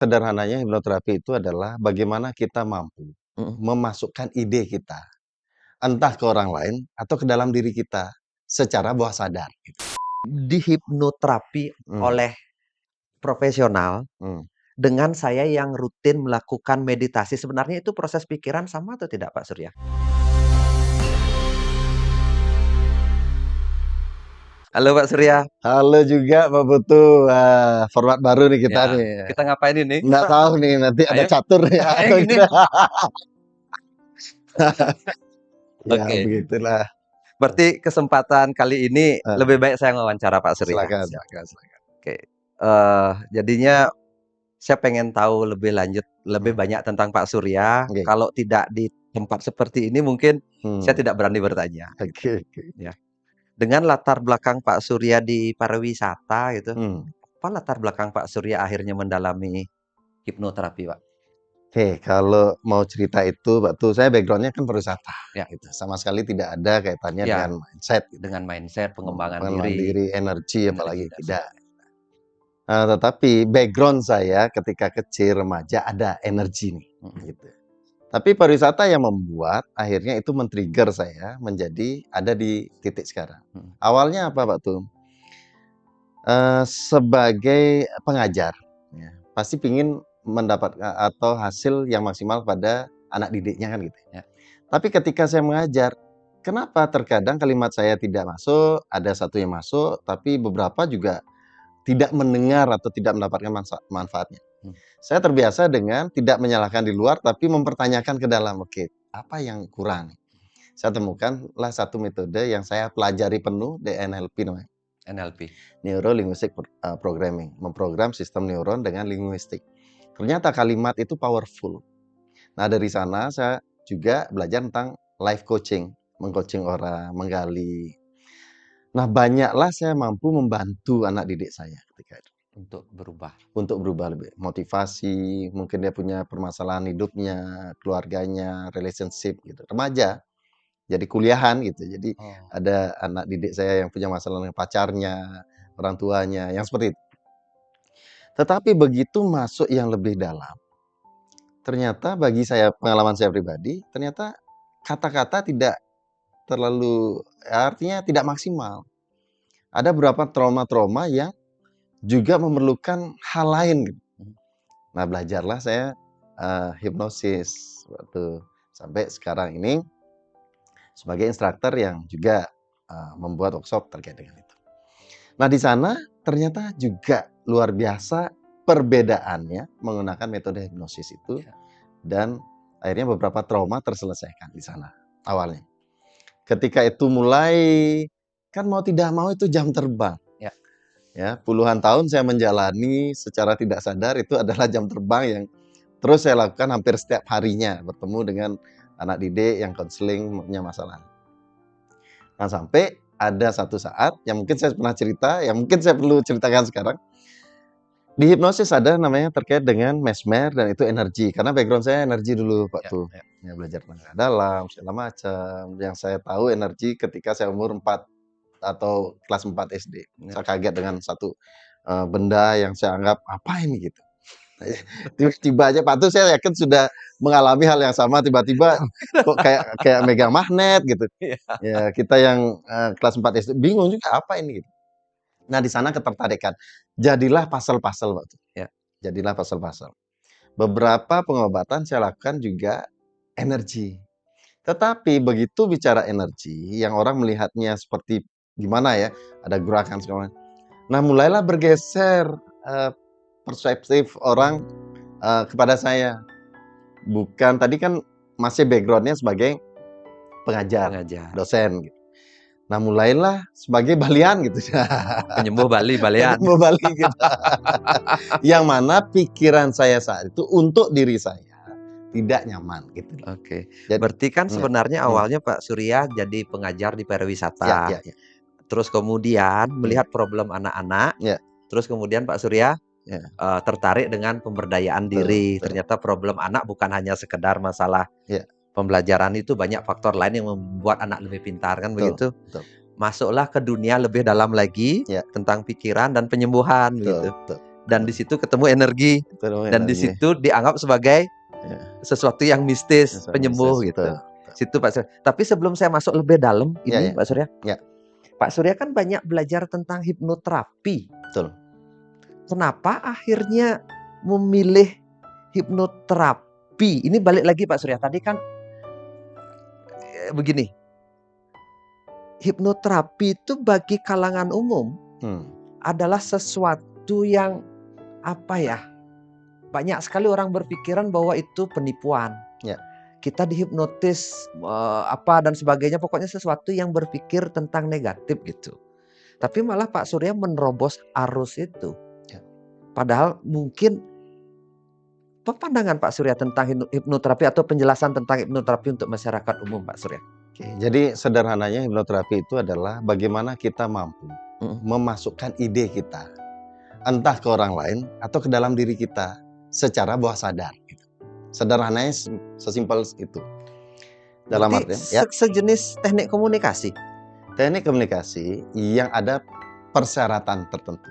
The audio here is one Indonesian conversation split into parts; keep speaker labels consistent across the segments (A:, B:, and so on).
A: Sederhananya hipnoterapi itu adalah bagaimana kita mampu
B: Mhm.
A: memasukkan ide kita, entah ke orang lain atau ke dalam diri kita secara bawah sadar.
B: Dihipnoterapi
A: Hmm,
B: oleh profesional
A: hmm.
B: dengan saya yang rutin melakukan meditasi, sebenarnya itu proses pikiran sama atau tidak, Pak Surya? Halo, Pak Surya.
A: Halo juga Pak Putu, wah, format baru nih kita
B: Ya,
A: nih.
B: kita ngapain ini?
A: Nggak tahu nih nanti ada
B: Ayo,
A: catur nih.
B: yang ini.
A: Ya
B: Oke,
A: begitulah.
B: berarti kesempatan kali ini
A: Eh,
B: lebih baik saya wawancara Pak Surya.
A: silakan,
B: Siap.
A: silakan, silakan.
B: Oke, jadinya saya pengen tahu lebih lanjut, lebih
A: Hmm,
B: banyak tentang Pak Surya.
A: oke.
B: Kalau tidak di tempat seperti ini mungkin saya
A: Hmm,
B: tidak berani bertanya gitu,
A: oke, oke.
B: ya. Dengan latar belakang Pak Surya di pariwisata gitu,
A: Hmm.
B: apa latar belakang Pak Surya akhirnya mendalami hipnoterapi, Pak?
A: Oke, kalau mau cerita itu, Pak tuh saya backgroundnya kan pariwisata,
B: Ya,
A: gitu. Sama sekali tidak ada kaitannya dengan
B: ya,
A: mindset, gitu.
B: dengan mindset, pengembangan
A: Pengembangan
B: diri,
A: diri, energi,
B: energi
A: apalagi
B: dan
A: tidak.
B: sebagainya.
A: Tetapi background saya ketika kecil remaja ada energi nih,
B: Mhm,
A: gitu. Tapi pariwisata yang membuat akhirnya itu men-trigger saya menjadi ada di titik sekarang.
B: mhm.
A: Awalnya apa, Pak tuh? Sebagai pengajar, ya, pasti pingin mendapat atau hasil yang maksimal pada anak didiknya kan gitu.
B: Ya,
A: Tapi ketika saya mengajar, kenapa terkadang kalimat saya tidak masuk, ada satu yang masuk, tapi beberapa juga tidak mendengar atau tidak mendapatkan manfaatnya.
B: mhm.
A: Saya terbiasa dengan tidak menyalahkan di luar, tapi mempertanyakan ke dalam. Oke, apa yang kurang? Saya temukanlah satu metode yang saya pelajari penuh, DNLP namanya.
B: NLP.
A: Neuro Linguistic Programming, memprogram sistem neuron dengan linguistik. Ternyata kalimat itu powerful. Nah, dari sana saya juga belajar tentang life coaching, mengcoaching orang, menggali. Nah, banyaklah saya mampu membantu anak didik saya ketika itu
B: Untuk berubah.
A: untuk berubah lebih motivasi, mungkin dia punya permasalahan hidupnya, keluarganya, relationship gitu. Remaja, jadi kuliahan gitu. Jadi
B: Oh,
A: ada anak didik saya yang punya masalah dengan pacarnya, orang tuanya, yang seperti itu. Tetapi begitu masuk yang lebih dalam, ternyata bagi saya, pengalaman saya pribadi, ternyata kata-kata tidak terlalu, artinya tidak maksimal. Ada beberapa trauma-trauma yang juga memerlukan hal lain gitu.
B: mhm.
A: Nah, belajarlah saya, hipnosis waktu sampai sekarang ini sebagai instruktur yang juga, membuat workshop terkait dengan itu. Nah, di sana ternyata juga luar biasa perbedaannya menggunakan metode hipnosis itu,
B: Ya,
A: dan akhirnya beberapa trauma terselesaikan di sana awalnya. Ketika itu mulai, kan mau tidak mau itu jam terbang,
B: ya.
A: ya. Puluhan tahun saya menjalani secara tidak sadar itu adalah jam terbang yang terus saya lakukan hampir setiap harinya, bertemu dengan anak didik yang konseling punya masalah. Nah, sampai ada satu saat yang mungkin saya pernah cerita, yang mungkin saya perlu ceritakan sekarang. Di hipnosis ada namanya terkait dengan mesmer dan itu energi, karena background saya energi dulu, Pak,
B: Ya,
A: tuh.
B: ya,
A: Ya belajar tenaga dalam, segala macam. Yang saya tahu energi ketika saya umur 4 atau kelas 4 SD.
B: ya.
A: Saya kaget dengan satu, benda yang saya anggap, "Apa ini?" Gitu. Tiba-tiba aja Pak tuh saya yakin sudah mengalami hal yang sama, tiba-tiba kok kayak kayak megang magnet gitu.
B: Iya.
A: Ya kita yang, kelas 4 SD bingung juga, "Apa ini?" Gitu. Nah, di sana ketertarikan. Jadilah puzzle-puzzle, Pak, tuh.
B: Ya.
A: Jadilah puzzle-puzzle. Beberapa pengobatan saya lakukan juga energi. Tetapi begitu bicara energi, yang orang melihatnya seperti gimana ya, ada gerakan segala macam. Nah, mulailah bergeser, eee, perspektif orang, kepada saya. Bukan tadi kan masih background-nya sebagai pengajar,
B: Pengajar,
A: dosen gitu. Nah, mulailah sebagai balian gitu.
B: penyembuh Bali, balian.
A: Ketemu Bali gitu. Yang mana pikiran saya saat itu untuk diri saya tidak nyaman gitu loh.
B: Oke,
A: Jad
B: berarti kan
A: ya,
B: sebenarnya
A: hmm,
B: awalnya Pak Surya jadi pengajar di
A: ya,
B: pariwisata,
A: ya, ya,
B: terus kemudian
A: hmm,
B: melihat problem anak-anak,
A: ya,
B: terus kemudian Pak Surya,
A: ya,
B: tertarik dengan pemberdayaan
A: betul,
B: diri.
A: betul,
B: Ternyata problem anak bukan hanya sekedar masalah
A: ya,
B: pembelajaran, itu banyak faktor lain yang membuat anak lebih pintar, kan
A: betul,
B: begitu?
A: betul,
B: Masuklah ke dunia lebih dalam lagi
A: ya,
B: tentang pikiran dan penyembuhan
A: betul,
B: begitu.
A: betul.
B: dan di situ ketemu energi,
A: Ketemu
B: dan di
A: energi.
B: situ dianggap sebagai
A: Ya.
B: sesuatu yang mistis,
A: Sesuatu
B: penyembuh
A: mistis,
B: gitu.
A: betul.
B: Situ Pak Surya. Tapi sebelum saya masuk lebih dalam
A: Ya,
B: ini
A: ya.
B: Pak Surya.
A: Ya.
B: Pak Surya kan banyak belajar tentang hipnoterapi.
A: Betul.
B: Kenapa akhirnya memilih hipnoterapi? Ini balik lagi Pak Surya. Tadi kan begini. Hipnoterapi itu bagi kalangan umum adalah sesuatu yang apa ya? Banyak sekali orang berpikiran bahwa itu penipuan.
A: Ya.
B: Kita dihipnotis apa dan sebagainya, pokoknya sesuatu yang berpikir tentang negatif gitu. Tapi malah Pak Surya menerobos arus itu.
A: Ya.
B: Padahal mungkin pandangan Pak Surya tentang hipnoterapi atau penjelasan tentang hipnoterapi untuk masyarakat umum Pak Surya.
A: Oke, jadi sederhananya hipnoterapi itu adalah bagaimana kita mampu memasukkan ide kita entah ke orang lain atau ke dalam diri kita secara bawah sadar. Gitu. Sederhananya sesimpel itu. Dalam artian, ya,
B: sejenis teknik komunikasi.
A: Teknik komunikasi yang ada persyaratan tertentu.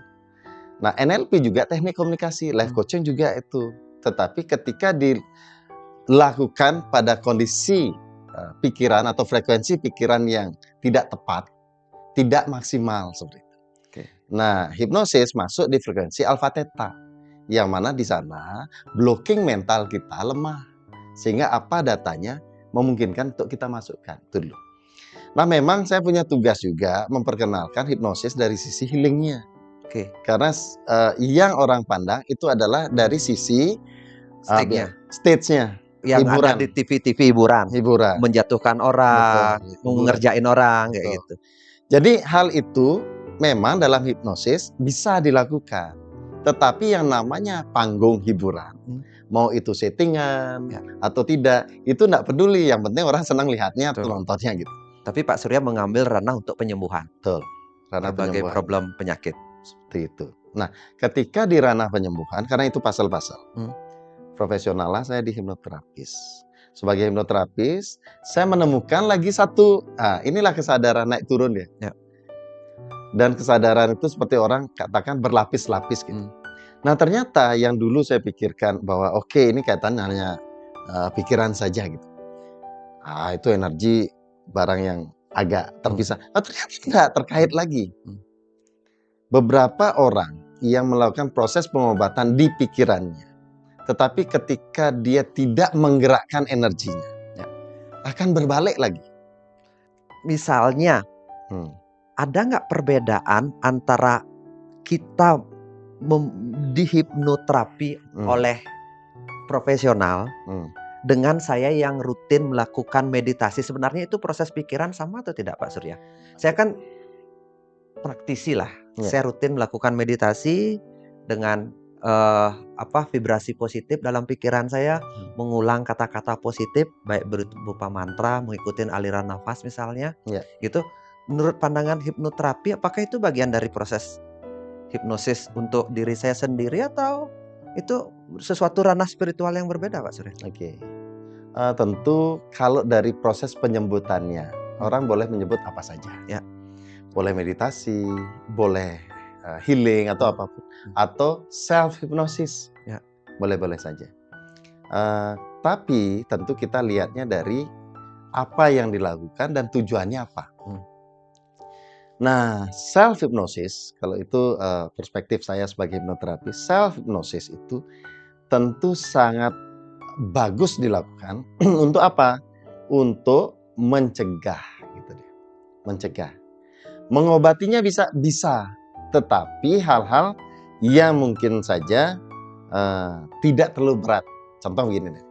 A: Nah, NLP juga teknik komunikasi, life coaching juga itu. Tetapi ketika dilakukan pada kondisi pikiran atau frekuensi pikiran yang tidak tepat, tidak maksimal seperti itu.
B: Oke.
A: Nah, hipnosis masuk di frekuensi alfa theta, yang mana di sana blocking mental kita lemah, sehingga apa datanya memungkinkan untuk kita masukkan itu dulu. Nah, memang saya punya tugas juga memperkenalkan hipnosis dari sisi healingnya.
B: Oke.
A: Karena yang orang pandang itu adalah dari sisi stage-nya.
B: Yang
A: hiburan.
B: ada di TV-TV hiburan. Menjatuhkan orang, mengerjain orang, kayak gitu.
A: Jadi hal itu memang dalam hipnosis bisa dilakukan. Tetapi yang namanya panggung hiburan, mau itu settingan atau tidak, itu enggak peduli. Yang penting orang senang lihatnya atau nontonnya gitu.
B: Tapi Pak Surya mengambil ranah untuk penyembuhan.
A: Betul. Ranah
B: berbagai
A: penyembuhan.
B: problem penyakit.
A: Seperti itu. Nah, ketika di ranah penyembuhan, karena itu pasal-pasal. Profesional lah saya di hipnoterapis. Sebagai hipnoterapis, saya menemukan lagi satu, inilah kesadaran naik turun ya. Dan kesadaran itu seperti orang katakan berlapis-lapis gitu. Nah, ternyata yang dulu saya pikirkan bahwa oke, ini kaitannya hanya pikiran saja gitu. Itu energi barang yang agak terpisah. Ternyata tidak terkait lagi. Beberapa orang yang melakukan proses pengobatan di pikirannya, tetapi ketika dia tidak menggerakkan energinya, akan berbalik lagi.
B: Misalnya, ada nggak perbedaan antara kita dihipnoterapi oleh profesional dengan saya yang rutin melakukan meditasi? Sebenarnya itu proses pikiran sama atau tidak Pak Surya? Saya kan praktisi lah. Saya rutin melakukan meditasi dengan vibrasi positif dalam pikiran saya, mengulang kata-kata positif, baik berupa mantra, mengikuti aliran nafas misalnya, gitu. Menurut pandangan hipnoterapi, apakah itu bagian dari proses hipnosis untuk diri saya sendiri atau itu sesuatu ranah spiritual yang berbeda, Pak Surya?
A: Oke. Tentu kalau dari proses penyebutannya, orang boleh menyebut apa saja. Boleh meditasi, boleh healing atau apapun, atau self hypnosis, boleh-boleh saja. Tapi tentu kita lihatnya dari apa yang dilakukan dan tujuannya apa. Nah, self hypnosis, kalau itu perspektif saya sebagai hipnoterapis, self hypnosis itu tentu sangat bagus dilakukan untuk apa? Untuk mencegah, gitu deh. Mencegah. Mengobatinya bisa. Tetapi hal-hal yang mungkin saja tidak terlalu berat. Contoh begini deh.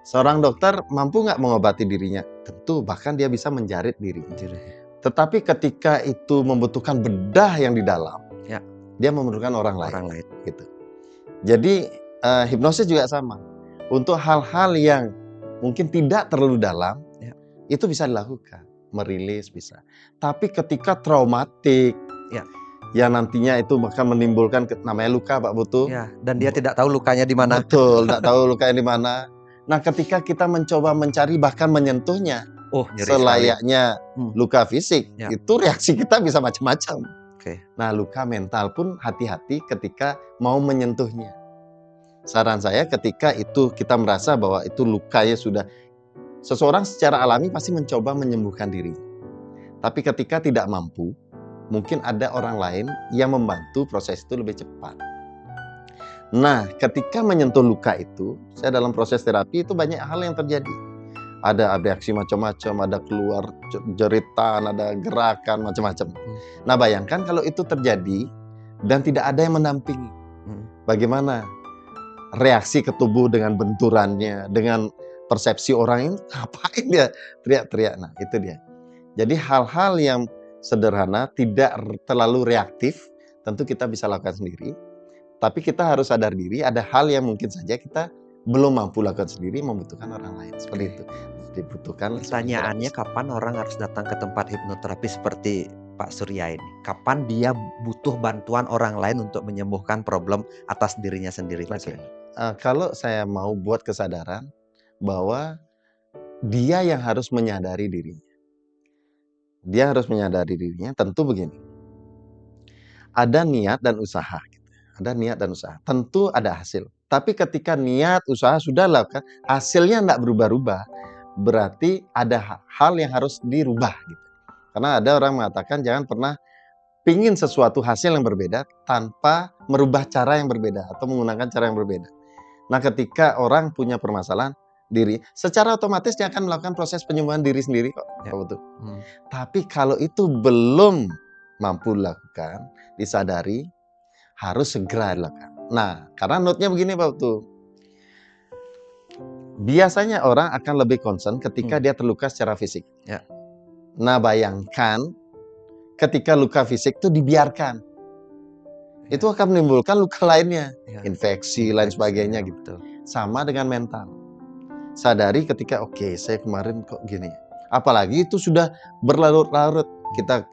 A: Seorang dokter mampu nggak mengobati dirinya? Tentu, bahkan dia bisa menjarit dirinya. Tetapi ketika itu membutuhkan bedah yang di dalam, dia memerlukan orang lain. Gitu. Jadi hipnosis juga sama. Untuk hal-hal yang mungkin tidak terlalu dalam, itu bisa dilakukan. Merilis bisa. Tapi ketika traumatik, yang nantinya itu bahkan menimbulkan namanya luka, Pak Putu.
B: Dan dia tidak tahu lukanya di mana.
A: Betul, tidak tahu lukanya di mana. Nah, ketika kita mencoba mencari bahkan menyentuhnya, selayaknya luka fisik, itu reaksi kita bisa macam-macam.
B: Oke.
A: Nah, luka mental pun hati-hati ketika mau menyentuhnya. Saran saya ketika itu kita merasa bahwa itu lukanya sudah, seseorang secara alami pasti mencoba menyembuhkan diri. Tapi ketika tidak mampu, mungkin ada orang lain yang membantu proses itu lebih cepat. Nah, ketika menyentuh luka itu, saya dalam proses terapi itu banyak hal yang terjadi. Ada reaksi macam-macam, ada keluar jeritan, ada gerakan macam-macam. Nah, bayangkan kalau itu terjadi dan tidak ada yang mendampingi. Bagaimana reaksi ke tubuh dengan benturannya, dengan persepsi orang ini, ngapain dia teriak-teriak. Nah, itu dia. Jadi hal-hal yang sederhana, tidak terlalu reaktif, tentu kita bisa lakukan sendiri. Tapi kita harus sadar diri, ada hal yang mungkin saja kita belum mampu lakukan sendiri, membutuhkan orang lain. Seperti itu. Dibutuhkan.
B: Pertanyaannya, kapan orang harus datang ke tempat hipnoterapi seperti Pak Surya ini? Kapan dia butuh bantuan orang lain untuk menyembuhkan problem atas dirinya sendiri, Pak Surya?
A: Kalau saya mau buat kesadaran bahwa dia yang harus menyadari dirinya. Dia harus menyadari dirinya, tentu begini. Ada niat dan usaha. Ada niat dan usaha. Tentu ada hasil. Tapi ketika niat, usaha sudah lakukan, hasilnya tidak berubah-ubah, berarti ada hal yang harus dirubah. Gitu. Karena ada orang mengatakan jangan pernah pingin sesuatu hasil yang berbeda tanpa merubah cara yang berbeda atau menggunakan cara yang berbeda. Nah, ketika orang punya permasalahan diri, secara otomatis dia akan melakukan proses penyembuhan diri sendiri kok. Ya. Tapi kalau itu belum mampu dilakukan, disadari, harus segera dilakukan. Nah, karena note-nya begini Pak Putu. Biasanya orang akan lebih concern ketika dia terluka secara fisik.
B: Ya.
A: Nah, bayangkan ketika luka fisik itu dibiarkan. Ya. Itu akan menimbulkan luka lainnya. Ya. Infeksi, lain sebagainya gitu. Sama dengan mental. Sadari ketika, oke, saya kemarin kok gini. Apalagi itu sudah berlarut-larut. Kita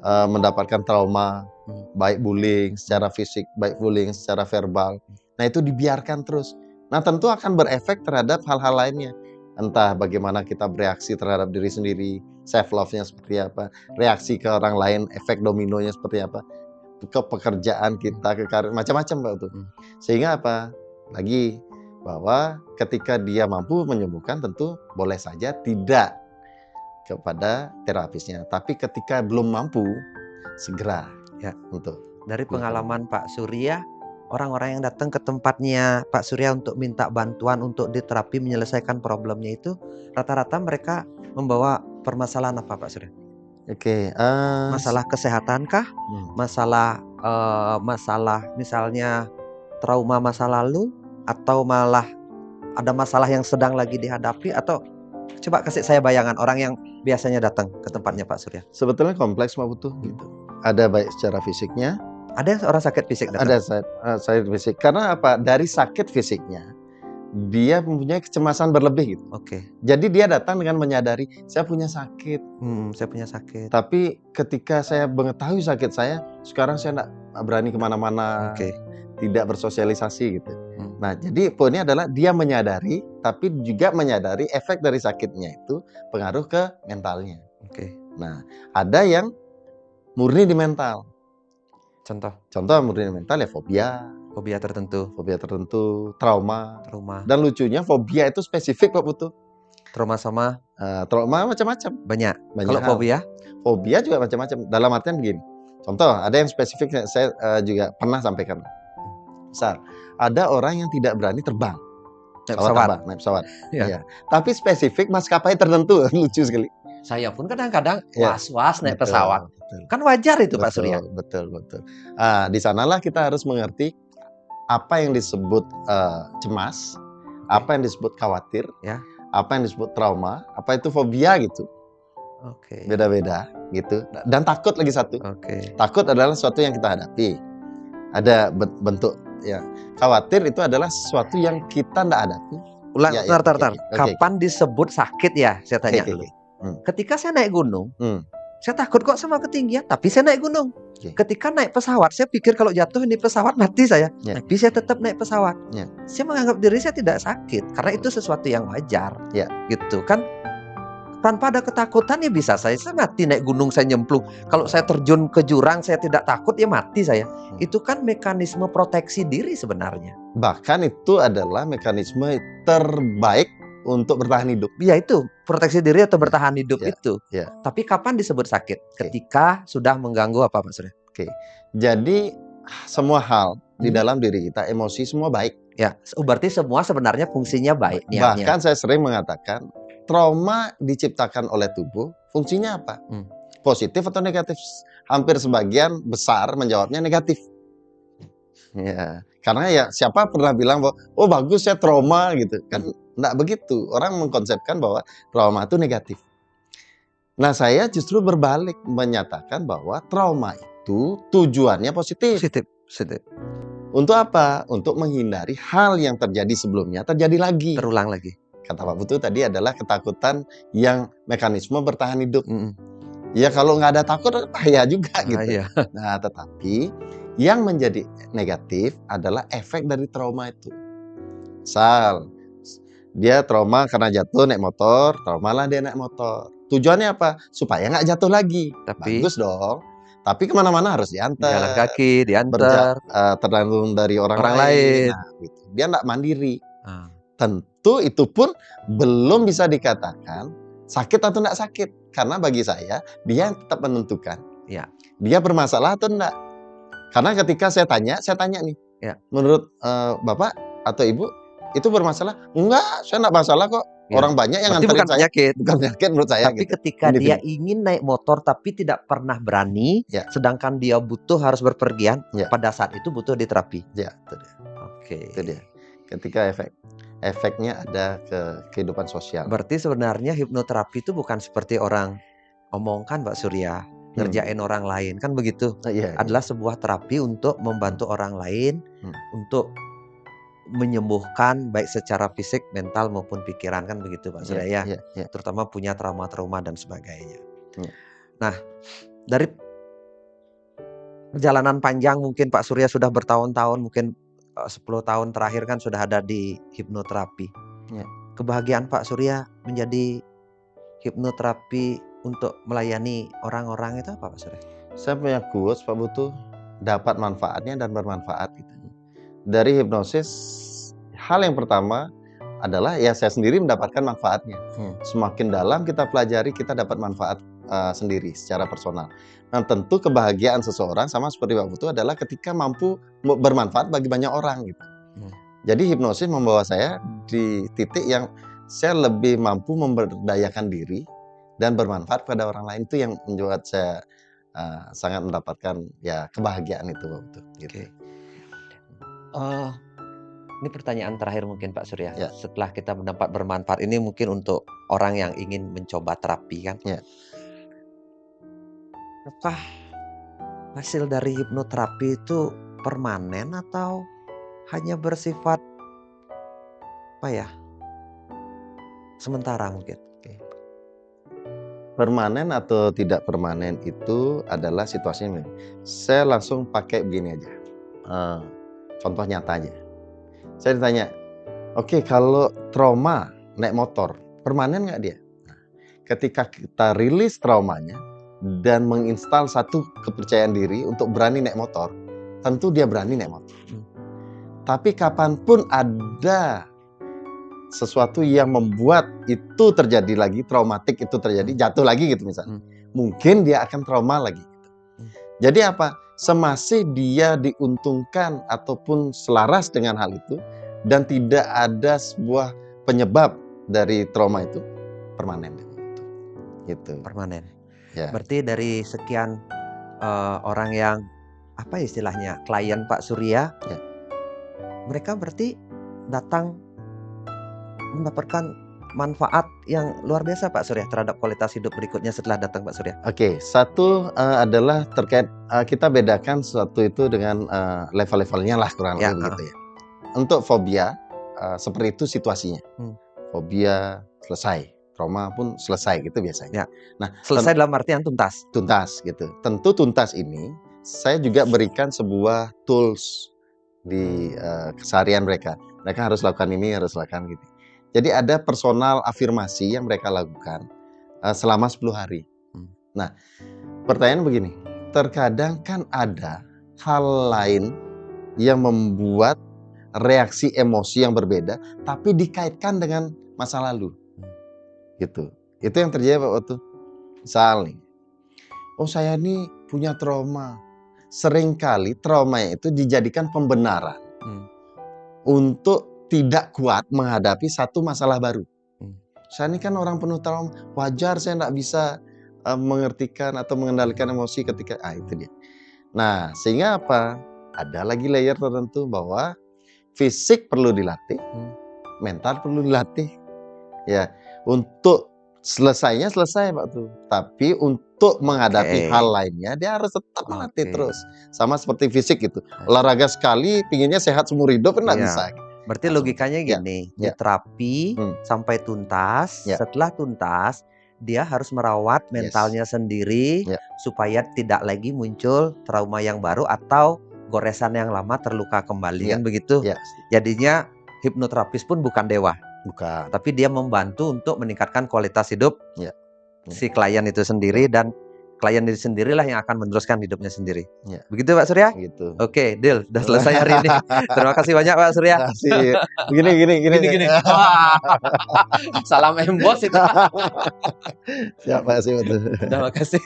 A: mendapatkan trauma, baik bullying secara fisik, baik bullying secara verbal. Nah, itu dibiarkan terus. Nah, tentu akan berefek terhadap hal-hal lainnya. Entah bagaimana kita bereaksi terhadap diri sendiri, self love-nya seperti apa, reaksi ke orang lain, efek dominonya seperti apa, ke pekerjaan kita, ke karir, macam-macam Pak Utu. Sehingga apa? Lagi bahwa ketika dia mampu menyembuhkan, tentu boleh saja tidak kepada terapisnya. Tapi ketika belum mampu, segera ya untuk.
B: Dari pengalaman Pak Surya, orang-orang yang datang ke tempatnya Pak Surya untuk minta bantuan untuk diterapi menyelesaikan problemnya itu, rata-rata mereka membawa permasalahan apa Pak Surya?
A: Oke,
B: masalah kesehatan kah? Masalah misalnya trauma masa lalu, atau malah ada masalah yang sedang lagi dihadapi, atau coba kasih saya bayangan orang yang biasanya datang ke tempatnya Pak Surya.
A: Sebetulnya kompleks Pak Putu gitu. Ada baik secara fisiknya.
B: Ada orang sakit fisik datang?
A: Ada sakit fisik. Karena apa? Dari sakit fisiknya, dia mempunyai kecemasan berlebih gitu.
B: Oke.
A: Jadi dia datang dengan menyadari, saya punya sakit.
B: Saya punya sakit.
A: Tapi ketika saya mengetahui sakit saya, sekarang saya tidak berani kemana-mana.
B: Oke.
A: Tidak bersosialisasi gitu. Nah, jadi poinnya adalah dia menyadari, tapi juga menyadari efek dari sakitnya itu pengaruh ke mentalnya.
B: Oke.
A: Nah, ada yang murni di mental. Contoh murni di mental ya fobia tertentu, trauma. Dan lucunya fobia itu spesifik Pak Putu.
B: Trauma sama
A: trauma macam-macam.
B: Banyak. Kalau
A: hal. Fobia juga macam-macam. Dalam artian begini. Contoh, ada yang spesifik saya juga pernah sampaikan. Misal, ada orang yang tidak berani terbang. Naik pesawat. Ya. Tapi spesifik maskapai tertentu. Lucu sekali.
B: Saya pun kadang-kadang was-was naik pesawat. Betul. Kan wajar itu Pak Surya.
A: Betul. Di sanalah kita harus mengerti apa yang disebut cemas, apa yang disebut khawatir, apa yang disebut trauma, apa itu fobia gitu.
B: Oke.
A: Beda-beda gitu. Dan takut lagi satu.
B: Oke.
A: Takut adalah sesuatu yang kita hadapi. Ada bentuk ya. Khawatir itu adalah sesuatu yang kita tidak hadapi.
B: Tar. Kapan disebut sakit ya? Saya tanya dulu. Ketika saya naik gunung, saya takut kok sama ketinggian, tapi saya naik gunung. Ketika naik pesawat, saya pikir kalau jatuh ini pesawat mati saya, tapi saya tetap naik pesawat. Saya menganggap diri saya tidak sakit karena itu sesuatu yang wajar, gitu kan. Tanpa ada ketakutan ya bisa saya mati naik gunung saya nyemplung. Kalau saya terjun ke jurang saya tidak takut ya mati saya. Itu kan mekanisme proteksi diri sebenarnya.
A: Bahkan itu adalah mekanisme terbaik untuk bertahan hidup.
B: Ya itu, proteksi diri atau bertahan hidup
A: Ya,
B: itu.
A: ya.
B: Tapi kapan disebut sakit? Ketika sudah mengganggu apa Pak Surya?
A: Oke. Jadi semua hal di dalam diri kita, emosi semua baik.
B: Ya, berarti semua sebenarnya fungsinya baik niatnya.
A: Bahkan saya sering mengatakan trauma diciptakan oleh tubuh, fungsinya apa? Positif atau negatif? Hampir sebagian besar menjawabnya negatif. Ya, karena ya siapa pernah bilang bahwa oh bagus ya trauma gitu kan? Nggak begitu. Orang mengkonsepkan bahwa trauma itu negatif. Nah, saya justru berbalik menyatakan bahwa trauma itu tujuannya positif.
B: Positif.
A: Untuk apa? Untuk menghindari hal yang terjadi sebelumnya terjadi lagi.
B: Terulang lagi.
A: Kata Pak Putu tadi adalah ketakutan yang mekanisme bertahan hidup. Ya kalau nggak ada takut bahaya juga gitu.
B: Iya.
A: Nah, tetapi yang menjadi negatif adalah efek dari trauma itu. Misal, dia trauma karena jatuh naik motor, traumalah dia naik motor. Tujuannya apa? Supaya nggak jatuh lagi. Bagus dong. Tapi kemana-mana harus diantar.
B: Jalan kaki, diantar.
A: Tergantung dari orang lain. Nah, gitu. Dia nggak mandiri. Tentu itu pun belum bisa dikatakan sakit atau tidak sakit. Karena bagi saya, dia yang tetap menentukan.
B: Ya.
A: Dia bermasalah atau enggak. Karena ketika saya tanya nih.
B: Ya.
A: Menurut Bapak atau Ibu, itu bermasalah? Enggak, saya enggak masalah kok. Ya. Orang banyak yang nganterin saya. Bukan penyakit menurut saya.
B: Tapi gitu. Ketika dia ingin naik motor tapi tidak pernah berani, sedangkan dia butuh harus berpergian, pada saat itu butuh diterapi.
A: Ya, itu dia.
B: Oke.
A: Itu dia. Ketika efeknya ada ke kehidupan sosial.
B: Berarti sebenarnya hipnoterapi itu bukan seperti orang omongkan Pak Surya, ngerjain orang lain, kan begitu. Adalah sebuah terapi untuk membantu orang lain untuk menyembuhkan baik secara fisik, mental maupun pikiran, kan begitu Pak Surya ya. Terutama punya trauma-trauma dan sebagainya. Nah, dari perjalanan panjang mungkin Pak Surya sudah bertahun-tahun, mungkin 10 tahun terakhir kan sudah ada di hipnoterapi. Kebahagiaan Pak Surya menjadi hipnoterapi untuk melayani orang-orang itu apa Pak Surya?
A: Saya punya quotes Pak Putu, dapat manfaatnya dan bermanfaat gitu. Dari hipnosis, hal yang pertama adalah ya saya sendiri mendapatkan manfaatnya. Semakin dalam kita pelajari, kita dapat manfaat sendiri secara personal. Nah, tentu kebahagiaan seseorang sama seperti Pak Putu adalah ketika mampu bermanfaat bagi banyak orang gitu. Jadi hipnosis membawa saya di titik yang saya lebih mampu memberdayakan diri dan bermanfaat pada orang lain. Itu yang membuat saya sangat mendapatkan ya kebahagiaan itu Pak Putu. Gitu.
B: Ini pertanyaan terakhir mungkin Pak Surya. Setelah kita mendapat bermanfaat ini mungkin untuk orang yang ingin mencoba terapi kan. Apakah hasil dari hipnoterapi itu permanen atau hanya bersifat sementara mungkin?
A: Permanen atau tidak permanen itu adalah situasinya. Saya langsung pakai begini aja. Contoh nyata aja. Saya ditanya, oke, kalau trauma naik motor, permanen nggak dia? Nah, ketika kita rilis traumanya dan menginstal satu kepercayaan diri untuk berani naik motor, tentu dia berani naik motor. Tapi kapanpun ada sesuatu yang membuat itu terjadi lagi, traumatik itu terjadi, jatuh lagi gitu misalnya, mungkin dia akan trauma lagi. Jadi apa? Semasih dia diuntungkan ataupun selaras dengan hal itu dan tidak ada sebuah penyebab dari trauma itu, permanen. Gitu.
B: Permanen. Berarti dari sekian orang yang apa istilahnya klien Pak Surya, mereka berarti datang mendapatkan manfaat yang luar biasa Pak Surya terhadap kualitas hidup berikutnya setelah datang Pak Surya.
A: Oke, satu adalah terkait kita bedakan sesuatu itu dengan level-levelnya lah kurang lebih begitu ya. Untuk fobia seperti itu situasinya. Fobia selesai, trauma pun selesai gitu biasanya.
B: Nah, selesai dalam artian tuntas.
A: Tuntas gitu. Tentu tuntas ini saya juga berikan sebuah tools di keseharian mereka. Mereka harus lakukan ini, harus lakukan gitu. Jadi ada personal afirmasi yang mereka lakukan selama 10 hari. Nah, pertanyaan begini, terkadang kan ada hal lain yang membuat reaksi emosi yang berbeda, tapi dikaitkan dengan masa lalu, gitu. Itu yang terjadi waktu misal nih, oh saya ini punya trauma. Seringkali trauma itu dijadikan pembenaran untuk tidak kuat menghadapi satu masalah baru. Saya ini kan orang penuh trauma, wajar saya tidak bisa mengertikan atau mengendalikan emosi ketika, itu dia. Nah, sehingga apa? Ada lagi layer tertentu bahwa fisik perlu dilatih, mental perlu dilatih. Ya, untuk selesai Pak tuh. Tapi untuk menghadapi hal lainnya dia harus tetap melatih terus. Sama seperti fisik gitu. Olahraga sekali pinginnya sehat seumur hidup kan enggak bisa.
B: Berarti logikanya gini, diterapi sampai tuntas, setelah tuntas dia harus merawat mentalnya sendiri supaya tidak lagi muncul trauma yang baru atau goresan yang lama terluka kembali kan begitu. Jadinya hipnoterapis pun bukan dewa.
A: Bukan.
B: Tapi dia membantu untuk meningkatkan kualitas hidup si klien itu sendiri dan klien itu sendirilah yang akan meneruskan hidupnya sendiri. Begitu Pak Surya?
A: Gitu.
B: Oke, deal. Udah selesai hari ini. Terima kasih banyak Pak Surya.
A: Terima kasih. Gini.
B: Salam embos itu.
A: Siap, Pak.
B: Terima kasih.